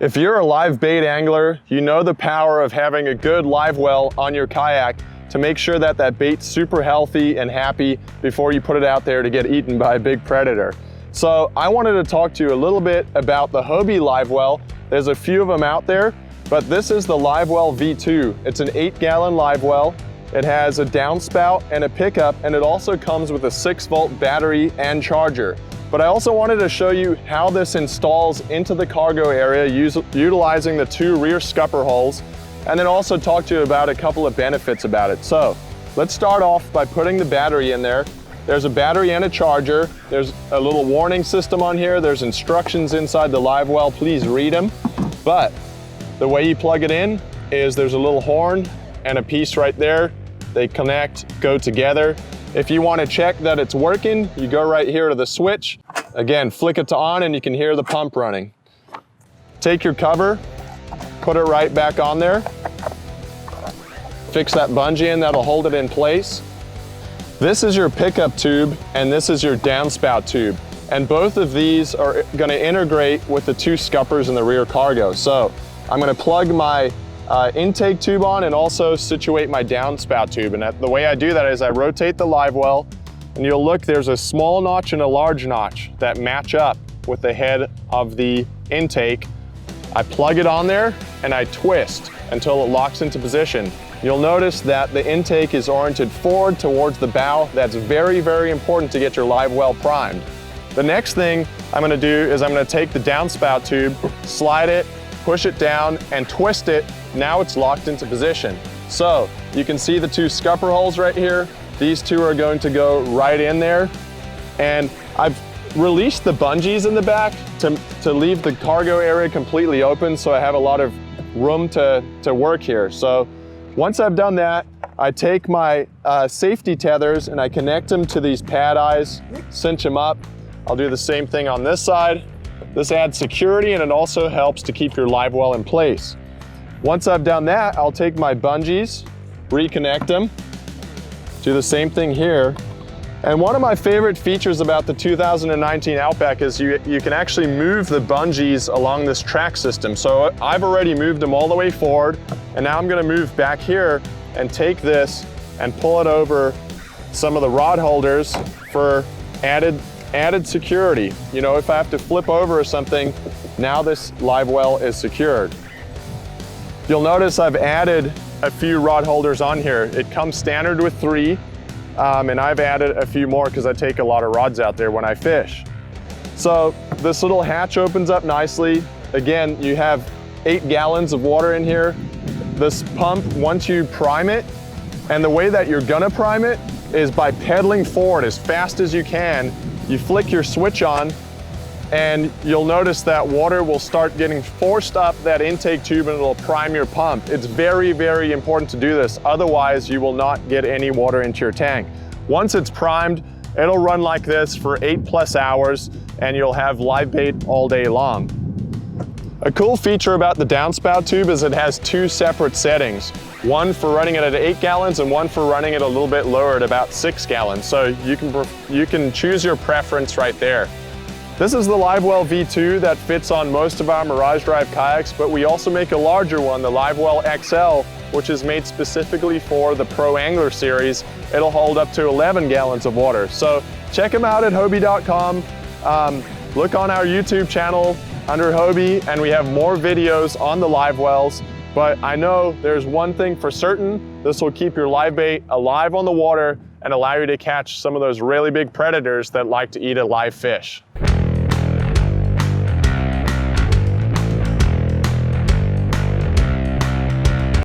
If you're a live bait angler, you know the power of having a good live well on your kayak to make sure that that bait's super healthy and happy before you put it out there to get eaten by a big predator. So I wanted to talk to you a little bit about the Hobie Livewell. There's a few of them out there, but this is the Livewell V2. It's an 8-gallon Livewell. It has a downspout and a pickup, and it also comes with a 6-volt battery and charger. But I also wanted to show you how this installs into the cargo area utilizing the 2 rear scupper holes, and then also talk to you about a couple of benefits about it. So let's start off by putting the battery in there. There's a battery and a charger. There's a little warning system on here. There's instructions inside the Livewell. Please read them. But the way you plug it in is there's a little horn and a piece right there. They connect, go together. If you want to check that it's working, you go right here to the switch. Again, flick it to on and you can hear the pump running. Take your cover, put it right back on there. Fix that bungee in, that'll hold it in place. This is your pickup tube and this is your downspout tube. And both of these are going to integrate with the 2 scuppers in the rear cargo. So I'm going to plug my intake tube on and also situate my downspout tube. And the way I do that is I rotate the Livewell, and you'll look, there's a small notch and a large notch that match up with the head of the intake. I plug it on there and I twist until it locks into position. You'll notice that the intake is oriented forward towards the bow. That's very, very important to get your Livewell primed. The next thing I'm going to do is I'm going to take the downspout tube, slide it, push it down and twist it. Now it's locked into position. So you can see the 2 scupper holes right here. These 2 are going to go right in there. And I've released the bungees in the back to leave the cargo area completely open, so I have a lot of room to work here. So once I've done that, I take my safety tethers and I connect them to these pad eyes, cinch them up. I'll do the same thing on this side. This adds security and it also helps to keep your Livewell in place. Once I've done that, I'll take my bungees, reconnect them, do the same thing here. And one of my favorite features about the 2019 Outback is you can actually move the bungees along this track system. So I've already moved them all the way forward, and now I'm gonna move back here and take this and pull it over some of the rod holders for added security. You know, if I have to flip over or something, now this Livewell is secured. You'll notice I've added a few rod holders on here. It comes standard with 3, and I've added a few more because I take a lot of rods out there when I fish. So this little hatch opens up nicely. Again, you have 8 gallons of water in here. This pump, once you prime it, and the way that you're gonna prime it is by pedaling forward as fast as you can. You flick your switch on, and you'll notice that water will start getting forced up that intake tube and it'll prime your pump. It's very, very important to do this. Otherwise, you will not get any water into your tank. Once it's primed, it'll run like this for 8+ hours and you'll have live bait all day long. A cool feature about the downspout tube is it has 2 separate settings. One for running it at 8 gallons and one for running it a little bit lower at about 6 gallons. So you can choose your preference right there. This is the Livewell V2 that fits on most of our Mirage Drive kayaks, but we also make a larger one, the Livewell XL, which is made specifically for the Pro Angler series. It'll hold up to 11 gallons of water. So check them out at Hobie.com. Look on our YouTube channel under Hobie, and we have more videos on the Livewells. But I know there's one thing for certain, this will keep your live bait alive on the water and allow you to catch some of those really big predators that like to eat a live fish.